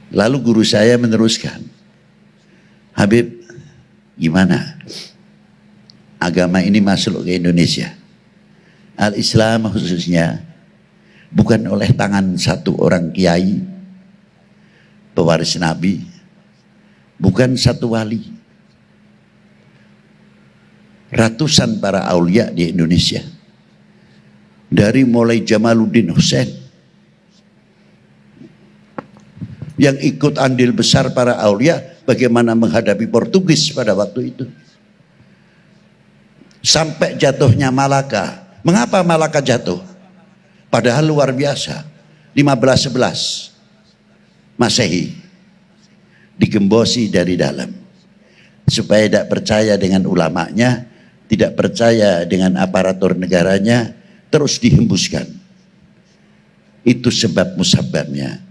Lalu guru saya meneruskan, Habib, gimana agama ini masuk ke Indonesia? Al-Islam khususnya bukan oleh tangan satu orang kiai, pewaris Nabi, bukan satu wali. Ratusan para aulia di Indonesia. Dari mulai Jamaluddin Hussein, yang ikut andil besar para aulia bagaimana menghadapi Portugis pada waktu itu. Sampai jatuhnya Malaka. Mengapa Malaka jatuh? Padahal luar biasa. 1511 Masehi. Digembosi dari dalam. Supaya tidak percaya dengan ulamanya, tidak percaya dengan aparatur negaranya, terus dihembuskan. Itu sebab musababnya.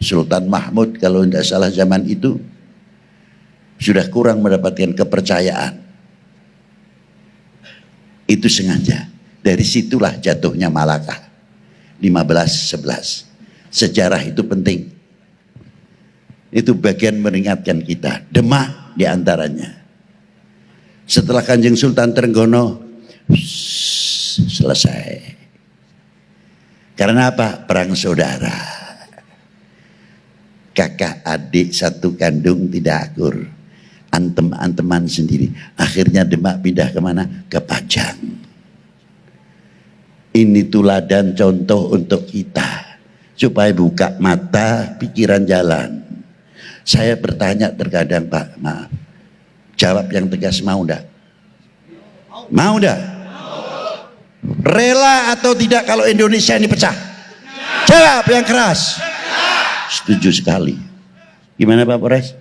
Sultan Mahmud kalau tidak salah zaman itu sudah kurang mendapatkan kepercayaan. Itu sengaja. Dari situlah jatuhnya Malaka 1511. Sejarah itu penting. Itu bagian mengingatkan kita. Demak diantaranya. Setelah Kanjeng Sultan Trenggono selesai. Karena apa? Perang saudara. Kakak adik satu kandung tidak akur. Antem-anteman sendiri. Akhirnya Demak pindah kemana? Ke Pajang. Ini tuladan contoh untuk kita. Supaya buka mata, pikiran jalan. Saya bertanya terkadang, Pak, maaf. Jawab yang tegas, mau enggak? Mau enggak? Rela atau tidak kalau Indonesia ini pecah? Jawab yang keras. Setuju sekali. Gimana Pak Polres?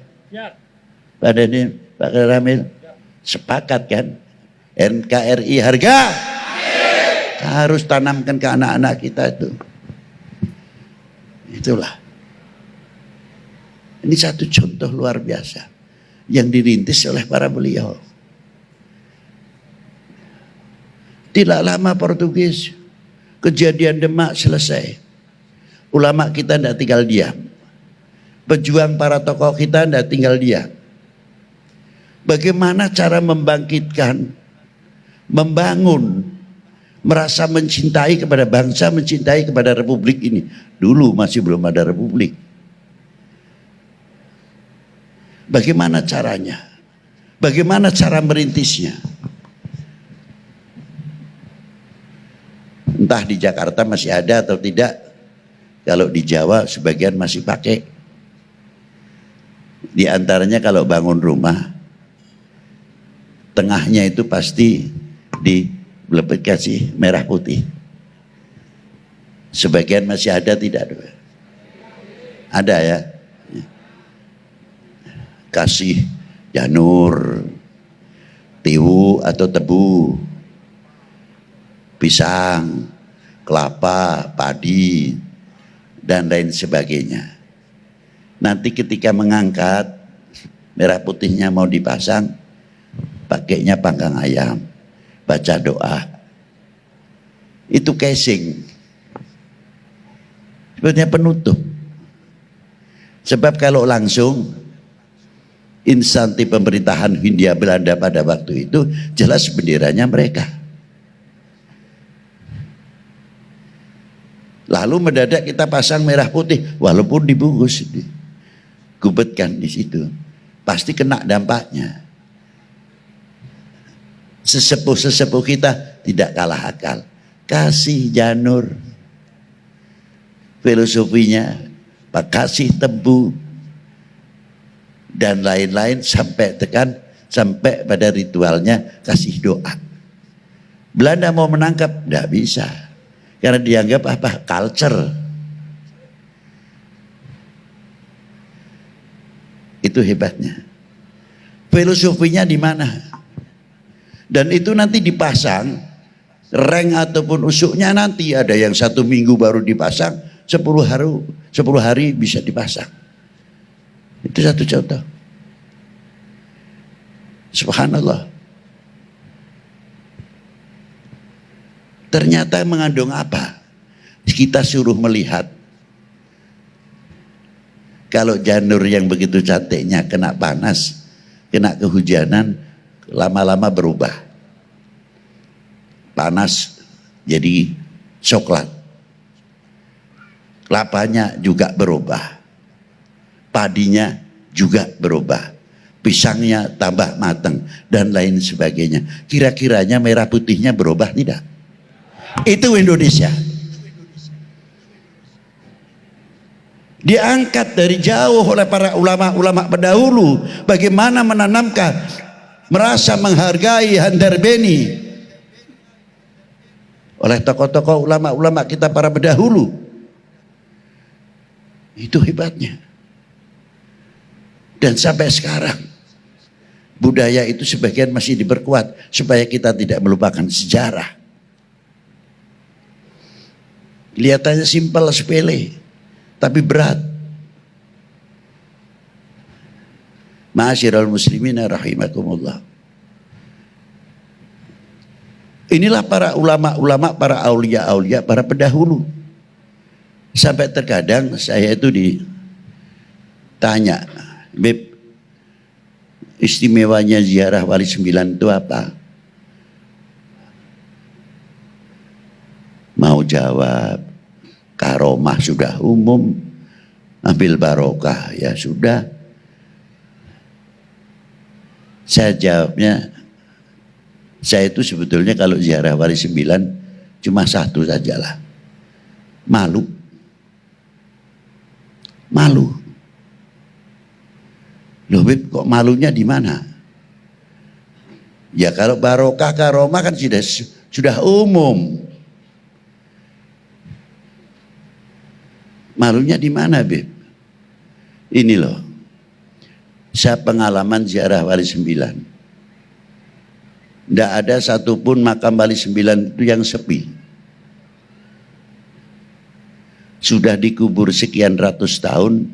Pak Denny, Pak Ramil, sepakat kan? NKRI harga harus tanamkan ke anak-anak kita itu. Itulah. Ini satu contoh luar biasa yang dirintis oleh para beliau. Tidak lama Portugis, kejadian Demak selesai. Ulama kita tidak tinggal diam. Pejuang para tokoh kita tidak tinggal diam. Bagaimana cara membangkitkan, membangun, merasa mencintai kepada bangsa, mencintai kepada republik ini. Dulu masih belum ada republik. Bagaimana caranya? Bagaimana cara merintisnya? Entah di Jakarta masih ada atau tidak. Kalau di Jawa sebagian masih pakai. Di antaranya kalau bangun rumah, tengahnya itu pasti kasih merah putih. Sebagian masih ada, tidak ada. Ada ya. Kasih janur, tiwu atau tebu, pisang, kelapa, padi, dan lain sebagainya. Nanti ketika mengangkat, merah putihnya mau dipasang, pakainya panggang ayam, baca doa. Itu casing. Sebenarnya penutup. Sebab kalau langsung, instansi pemerintahan Hindia Belanda pada waktu itu jelas benderanya mereka. Lalu mendadak kita pasang merah putih, walaupun dibungkus, gubetkan di situ, pasti kena dampaknya. Sesepuh-sesepuh kita tidak kalah akal. Kasih janur, filosofinya, Pak, kasih tebu, dan lain-lain sampai pada ritualnya kasih doa. Belanda mau menangkap, tidak bisa, karena dianggap apa? Culture. Itu hebatnya. Filosofinya di mana? Dan itu nanti dipasang, reng ataupun usuknya nanti ada yang 1 minggu baru dipasang, 10 hari bisa dipasang. Itu satu contoh. Subhanallah. Ternyata mengandung apa? Kita suruh melihat Kalau janur yang begitu cantiknya kena panas, kena kehujanan, lama-lama berubah. Panas jadi coklat. Kelapanya juga berubah. Padinya juga berubah. Pisangnya tambah matang dan lain sebagainya. Kira-kiranya merah putihnya berubah tidak? Itu Indonesia. Diangkat dari jauh oleh para ulama-ulama pendahulu bagaimana menanamkan, merasa menghargai Handarbeni oleh tokoh-tokoh ulama-ulama kita para pendahulu. Itu hebatnya. Dan sampai sekarang budaya itu sebagian masih diperkuat supaya kita tidak melupakan sejarah. Kelihatannya simpel sepele, tapi berat. Ma'asyiral muslimina rahimakumullah. Inilah para ulama-ulama, para aulia-aulia, para pendahulu. Sampai terkadang saya itu ditanya, Beb, istimewanya ziarah Wali Sembilan itu apa? Mau jawab, karomah sudah umum, ambil barokah ya sudah. Saya jawabnya, saya itu sebetulnya kalau ziarah Wali Sembilan cuma satu sajalah, malu. Malu. Loh Beb, kok malunya di mana? Ya kalau barokah karomah kan sudah umum. Malunya di mana Beb? Ini loh, saya pengalaman ziarah Wali Sembilan. Tidak ada satupun makam Wali Sembilan itu yang sepi. Sudah dikubur sekian ratus tahun,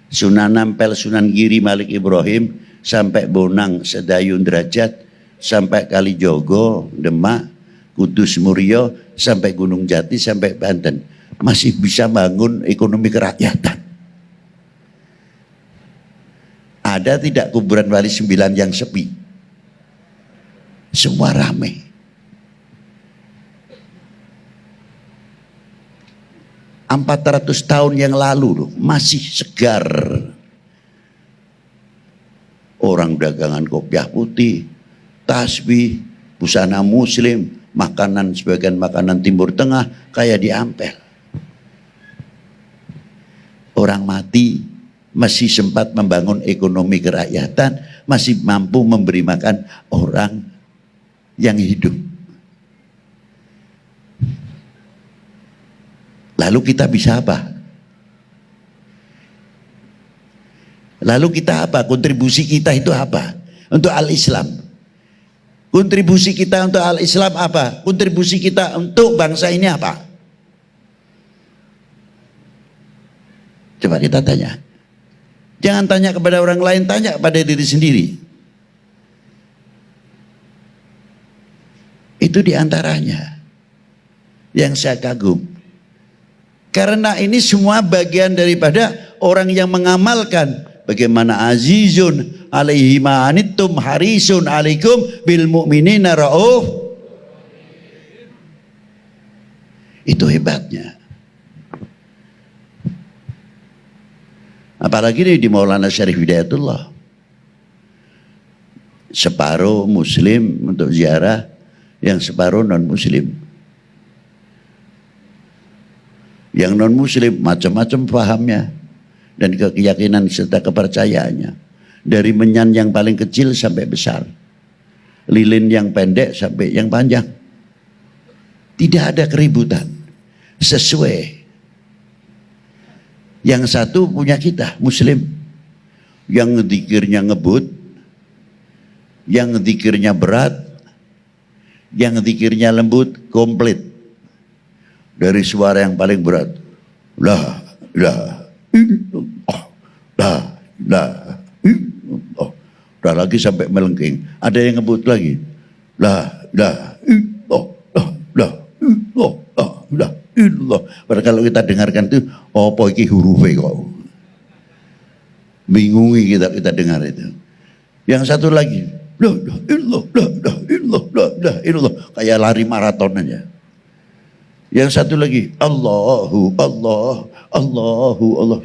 Sunan Ampel, Sunan Giri, Malik Ibrahim, sampai Bonang, Sedayun Derajat, sampai Kalijogo, Demak, Kudus Murio, sampai Gunung Jati, sampai Banten. Masih bisa bangun ekonomi kerakyatan. Ada tidak kuburan Wali Sembilan yang sepi? Semua ramai. Empat 400 tahun yang lalu loh, masih segar. Orang dagangan kopiah putih, tasbih, busana muslim, makanan sebagian makanan Timur Tengah kayak di Ampel. Orang mati masih sempat membangun ekonomi kerakyatan, masih mampu memberi makan orang yang hidup. Lalu kita bisa apa? Lalu kita apa? Kontribusi kita itu apa? Untuk Al-Islam. Kontribusi kita untuk Al-Islam apa? Kontribusi kita untuk bangsa ini apa? Coba kita tanya. Jangan tanya kepada orang lain, tanya pada diri sendiri. Itu diantaranya yang saya kagum. Karena ini semua bagian daripada orang yang mengamalkan bagaimana azizun alaihi ma'anittum harisun alaikum bil mu'minina ra'uf. Itu hebatnya. Apalagi di Maulana Syarif Hidayatullah. Separuh muslim untuk ziarah, yang separuh non muslim. Yang non muslim macam-macam pahamnya dan keyakinan serta kepercayaannya. Dari menyan yang paling kecil sampai besar. Lilin yang pendek sampai yang panjang. Tidak ada keributan. Sesuai. Yang satu punya kita, muslim. Yang zikirnya ngebut. Yang zikirnya berat. Yang zikirnya lembut, komplit. Dari suara yang paling berat, la ilaha illallah, la ilaha illallah. Udah lagi sampai melengking. Ada yang ngebut lagi, la ilaha illallah, la ilaha illallah. Padahal kalau kita dengarkan itu, apa iki hurufe kok? Bingungi kita dengar itu. Yang satu lagi, la ilaha illallah, kayak lari maraton aja. Yang satu lagi, Allahu Allah.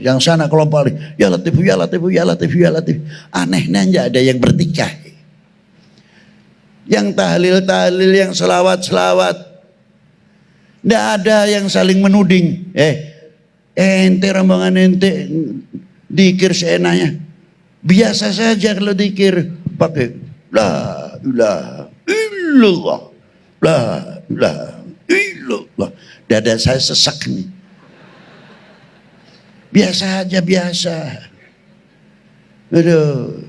Yang sana kelompok lagi, ya Latif, ya Latif, ya Latif, ya Latif. Anehnya enggak ada yang bertikai. Yang tahlil, yang selawat. Enggak ada yang saling menuding. Ente rombongan ente dikir seenaknya. Biasa saja kalau dikir pakai la ilaha illallah. La ilaha illallah. Dada saya sesak nih. Biasa aja, biasa. Aduh.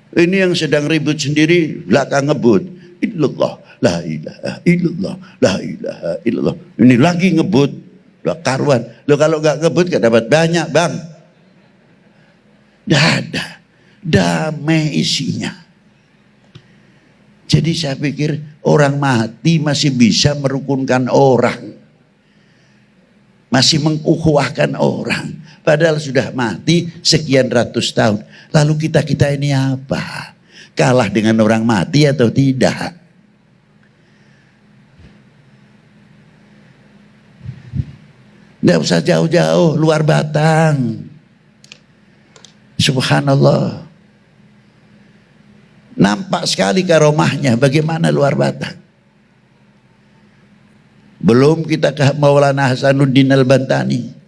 Ini yang sedang ribut sendiri, belakang ngebut. Illallah, la ilaha illallah, la ilaha illallah. Ini lagi ngebut, lah karuan. Lo kalau gak ngebut gak dapat banyak, bang. Dah ada, damai isinya. Jadi saya pikir orang mati masih bisa merukunkan orang. Masih mengukhuwahkan orang. Padahal sudah mati sekian ratus tahun. Lalu kita ini apa? Kalah dengan orang mati atau tidak? Tidak usah jauh-jauh, luar Batang. Subhanallah. Nampak sekali karomahnya bagaimana luar Batang. Belum kita ke Maulana Hasanuddin Al-Bantani.